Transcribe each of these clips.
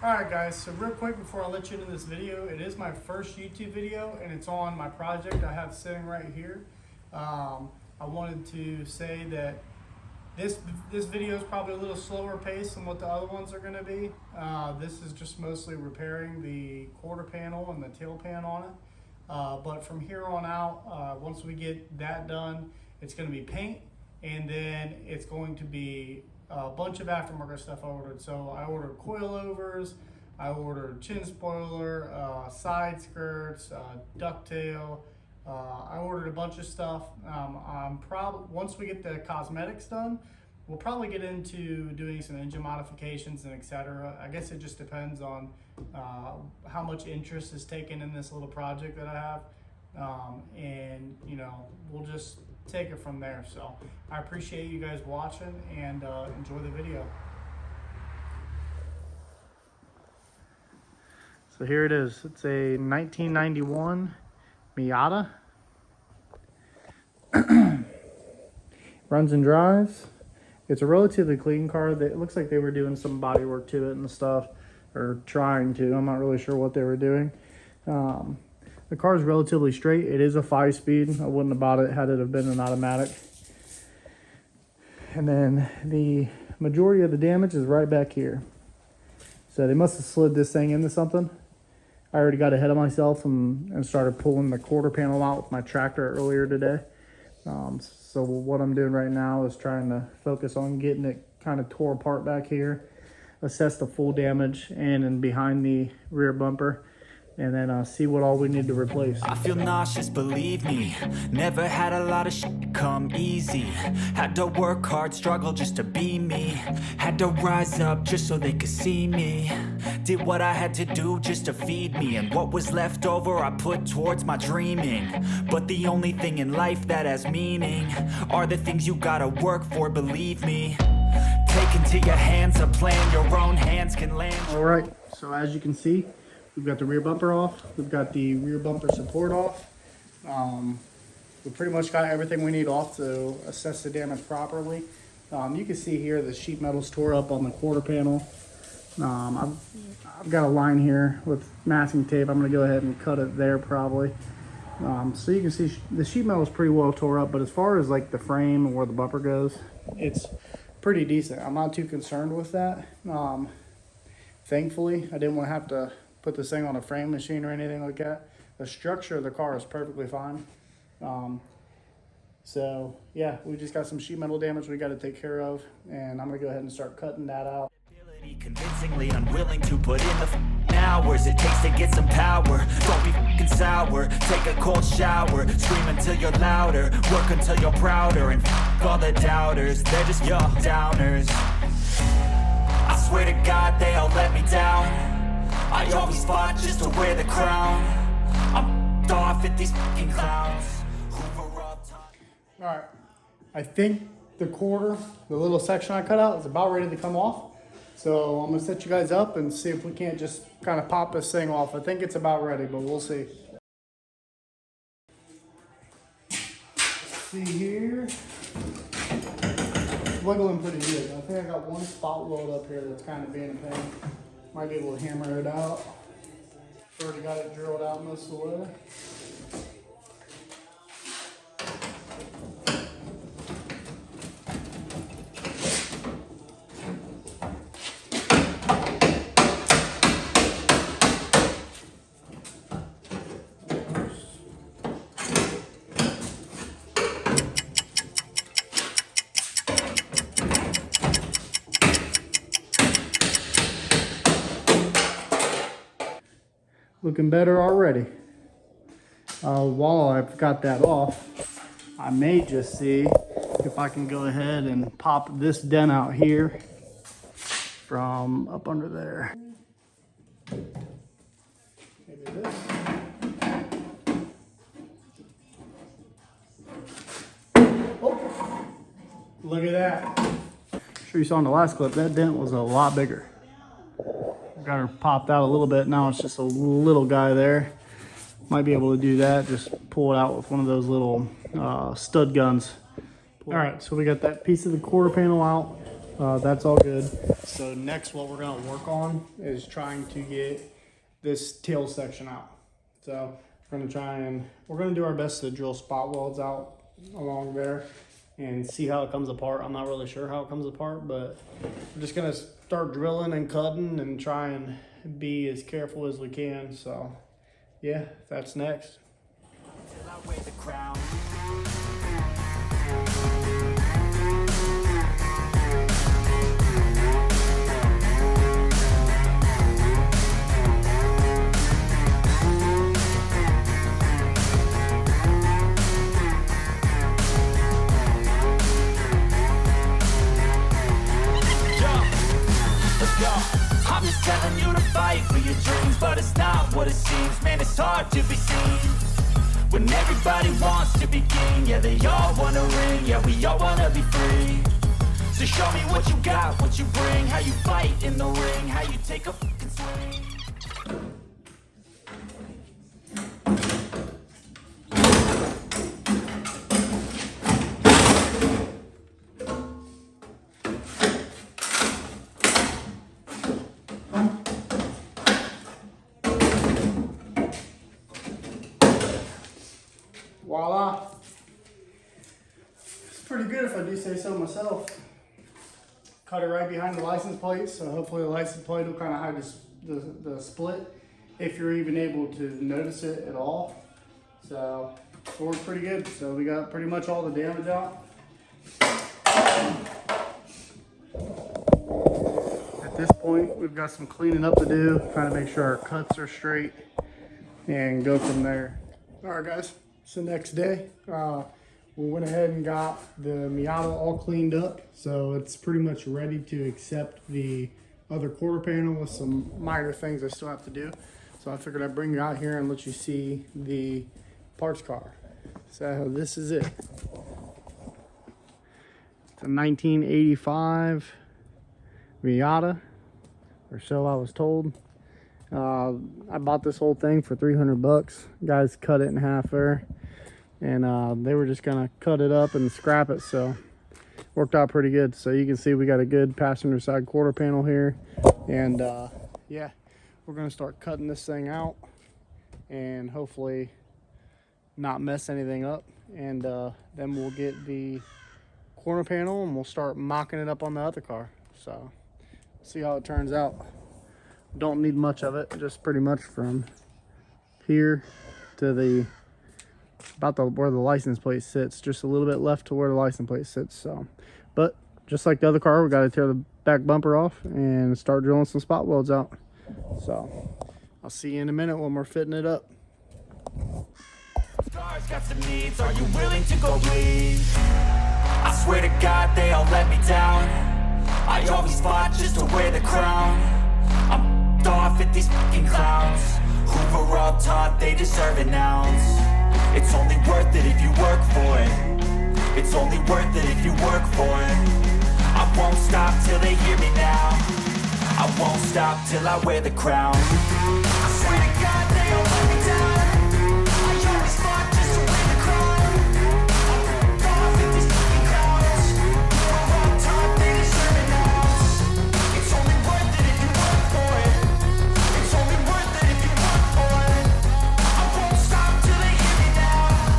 Alright guys, so real quick before I let you into this video, it is my first YouTube video and it's on my project I have sitting right here. I wanted to say that this video is probably a little slower paced than what the other ones are going to be. This is just mostly repairing the quarter panel and the tail pan on it. But from here on out, once we get that done, it's going to be paint, and then it's going to be a bunch of aftermarket stuff I ordered. So I ordered coilovers, I ordered chin spoiler, side skirts, ducktail. I ordered a bunch of stuff. Once we get the cosmetics done, we'll probably get into doing some engine modifications and etc. I guess it just depends on how much interest is taken in this little project that I have, and you know, we'll just take it from there. So I appreciate you guys watching, and enjoy the video. So here it is. It's a 1991 Miata. Runs and drives. It's a relatively clean car. It looks like they were doing some body work to it and stuff, or trying to. I'm not really sure what they were doing. The car is relatively straight. It is a 5-speed. I wouldn't have bought it had it have been an automatic. And then the majority of the damage is right back here. So they must have slid this thing into something. I already got ahead of myself and started pulling the quarter panel out with my tractor earlier today. So what I'm doing right now is trying to focus on getting it kind of tore apart back here, assess the full damage and behind the rear bumper, and then see what all we need to replace. I feel nauseous, believe me. Never had a lot of shit come easy. Had to work hard, struggle just to be me. Had to rise up just so they could see me. Did what I had to do just to feed me, and what was left over I put towards my dreaming. But the only thing in life that has meaning are the things you gotta work for, believe me. Take into your hands a plan your own hands can land. Alright, so as you can see, we've got the rear bumper off. We've got the rear bumper support off. We pretty much got everything we need off to assess the damage properly. You can see here the sheet metal's tore up on the quarter panel. I've got a line here with masking tape. I'm going to go ahead and cut it there probably. So you can see the sheet metal is pretty well tore up, but as far as like the frame and where the bumper goes, it's pretty decent. I'm not too concerned with that. Thankfully, I didn't want to have to put this thing on a frame machine or anything like that. The structure of the car is perfectly fine. So yeah, we just got some sheet metal damage we got to take care of, and I'm gonna go ahead and start cutting that out. Convincingly unwilling to put in the hours it takes to get some power. Don't be fucking sour, take a cold shower, scream until you're louder, work until you're prouder, and all the doubters, they're just your downers. I swear to God they all let me down. I always fought just to wear the crown. I'm off at these fucking clowns. Alright, I think the quarter, the little section I cut out, is about ready to come off. So I'm going to set you guys up and see if we can't just kind of pop this thing off. I think it's about ready, but we'll see. See here. It's wiggling pretty good. I think I got one spot weld up here that's kind of being a pain. Might be able to hammer it out. Already got it drilled out most of the way. Looking better already. While I've got that off, I may just see if I can go ahead and pop this dent out here from up under there. Maybe this. Oh, look at that. I'm sure you saw in the last clip, that dent was a lot bigger. Got her popped out a little bit. Now it's just a little guy there. Might be able to do that. Just pull it out with one of those little stud guns. All right, so we got that piece of the quarter panel out. That's all good. So next what we're gonna work on is trying to get this tail section out. So we're gonna do our best to drill spot welds out along there and see how it comes apart. I'm not really sure how it comes apart, but we're just gonna start drilling and cutting and try and be as careful as we can. So yeah, that's next. Till I wear the crown. I'm just telling you to fight for your dreams, but it's not what it seems. Man, it's hard to be seen when everybody wants to be king. Yeah, they all wanna ring, yeah, we all wanna be free. So show me what you got, what you bring, how you fight in the ring, how you take a fucking swing. Voila. It's pretty good if I do say so myself. Cut it right behind the license plate, so hopefully the license plate will kind of hide the split, if you're even able to notice it at all. So it worked pretty good. So we got pretty much all the damage out. At this point, we've got some cleaning up to do, trying to make sure our cuts are straight and go from there. All right, guys. It's the next day. We went ahead and got the Miata all cleaned up, so it's pretty much ready to accept the other quarter panel with some minor things I still have to do. So I figured I'd bring you out here and let you see the parts car. So this is it. It's a 1985 Miata, or so I was told. I bought this whole thing for 300 bucks. Guys cut it in half there, and they were just gonna cut it up and scrap it, so worked out pretty good. So you can see we got a good passenger side quarter panel here, and yeah, we're gonna start cutting this thing out and hopefully not mess anything up, and then we'll get the corner panel and we'll start mocking it up on the other car. So see how it turns out. Don't need much of it, just pretty much from here to the where the license plate sits, just a little bit left to where the license plate sits. So but just like the other car, we got to tear the back bumper off and start drilling some spot welds out. So I'll see you in a minute when we're fitting it up. Scars got some needs, are you willing to go bleed? I swear to God they all let me down. I always fought just to wear the crown. I'm off at these fucking clowns who were all taught they deserve an ounce. It's only worth it if you work for it. It's only worth it if you work for it. I won't stop till they hear me now. I won't stop till I wear the crown. I swear to God they all let me down. I always fought just to wear the crown. I'm off at these fucking clowns who were all taught they deserve an ounce. It's only worth it if you work for it. It's only worth it if you work for it. I won't stop till they hear me now. I won't stop till I wear the crown.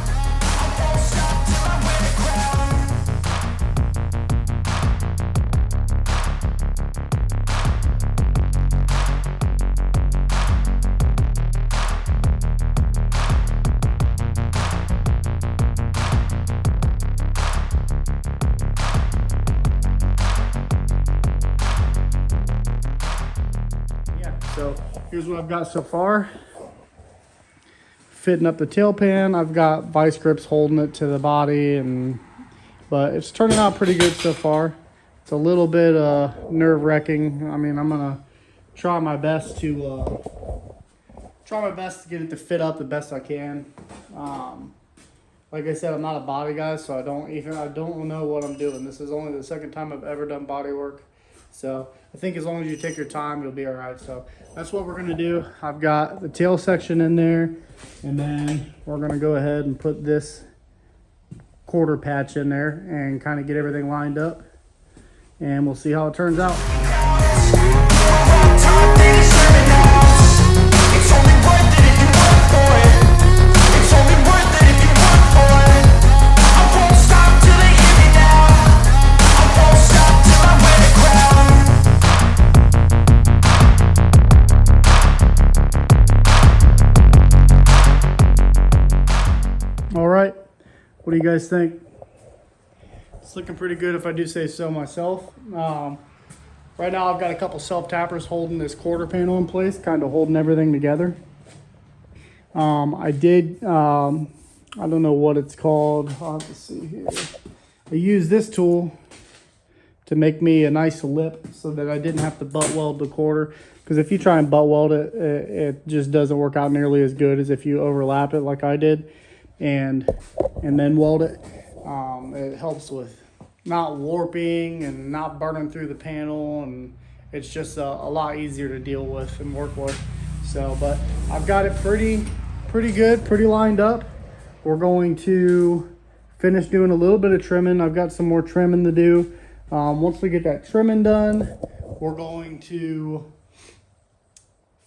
So here's what I've got so far. Fitting up the tail pan, I've got vice grips holding it to the body, but it's turning out pretty good so far. It's a little bit nerve-wracking. I mean, I'm gonna try my best to get it to fit up the best I can. Like I said, I'm not a body guy, so I don't know what I'm doing. This is only the second time I've ever done body work. So I think as long as you take your time, you'll be all right. So that's what we're gonna do. I've got the tail section in there, and then we're gonna go ahead and put this quarter patch in there and kind of get everything lined up. and we'll see how it turns out. All right, what do you guys think? It's looking pretty good if I do say so myself. Right now I've got a couple self-tappers holding this quarter panel in place, kind of holding everything together. I don't know what it's called. I'll have to see here. I used this tool to make me a nice lip so that I didn't have to butt weld the quarter. Because if you try and butt weld it, it just doesn't work out nearly as good as if you overlap it like I did and then weld it. It helps with not warping and not burning through the panel, and it's just a lot easier to deal with and work with. So, but I've got it pretty good, pretty lined up. We're going to finish doing a little bit of trimming. I've got some more trimming to do. Once we get that trimming done, we're going to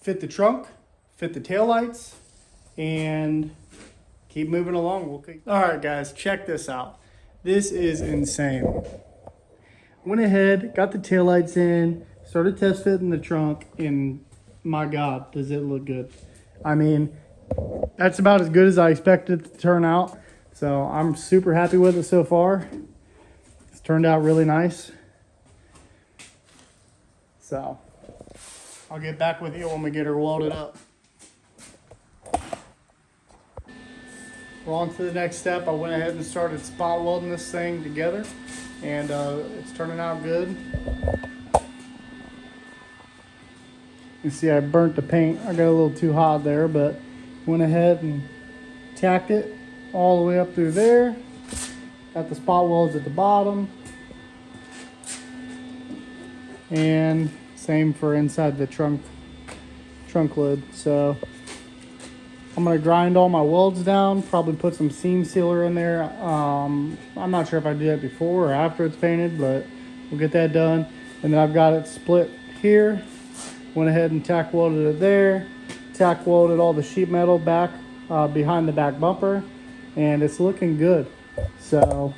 fit the trunk, fit the taillights, and keep moving along. All right, guys, check this out. This is insane. Went ahead, got the taillights in, started test fitting the trunk, and my God, does it look good. I mean, that's about as good as I expected it to turn out. So I'm super happy with it so far. It's turned out really nice. So I'll get back with you when we get her welded up. We're on to the next step. I went ahead and started spot welding this thing together, and it's turning out good. You see I burnt the paint. I got a little too hot there, but went ahead and tacked it all the way up through there. Got the spot welds at the bottom. And same for inside the trunk lid. So I'm gonna grind all my welds down, probably put some seam sealer in there. I'm not sure if I do that before or after it's painted, but we'll get that done. And then I've got it split here. Went ahead and tack welded it there. Tack welded all the sheet metal back behind the back bumper, and it's looking good. So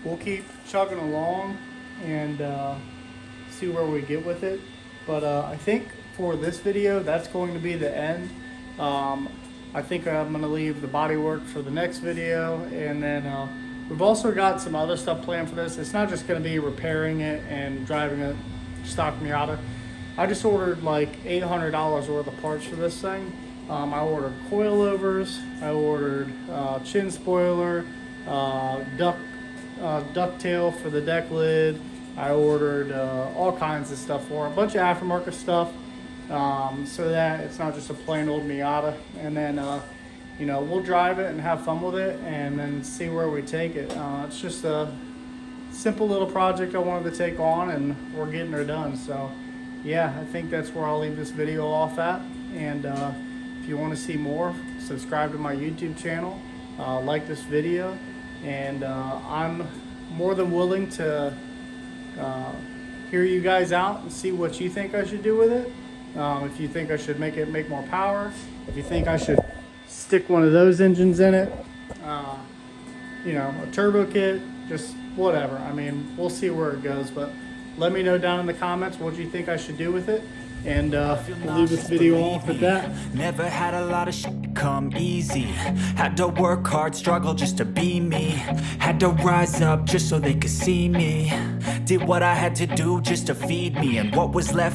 we'll keep chugging along and see where we get with it. But I think for this video, that's going to be the end. I think I'm going to leave the bodywork for the next video, and then we've also got some other stuff planned for this. It's not just going to be repairing it and driving a stock Miata. I just ordered like $800 worth of parts for this thing. I ordered coilovers, I ordered chin spoiler, ducktail for the deck lid. I ordered all kinds of stuff for it, a bunch of aftermarket stuff. So that it's not just a plain old Miata. And then you know, we'll drive it and have fun with it and then see where we take it. It's just a simple little project I wanted to take on, and we're getting her done. So yeah, I think that's where I'll leave this video off at. And if you want to see more, subscribe to my YouTube channel, like this video, and I'm more than willing to hear you guys out and see what you think I should do with it. If you think I should make more power, if you think I should stick one of those engines in it, you know, a turbo kit, just whatever. I mean, we'll see where it goes, but let me know down in the comments what you think I should do with it, and we'll leave this video off at that. Never had a lot of shit come easy. Had to work hard, struggle just to be me. Had to rise up just so they could see me. Did what I had to do just to feed me, and what was left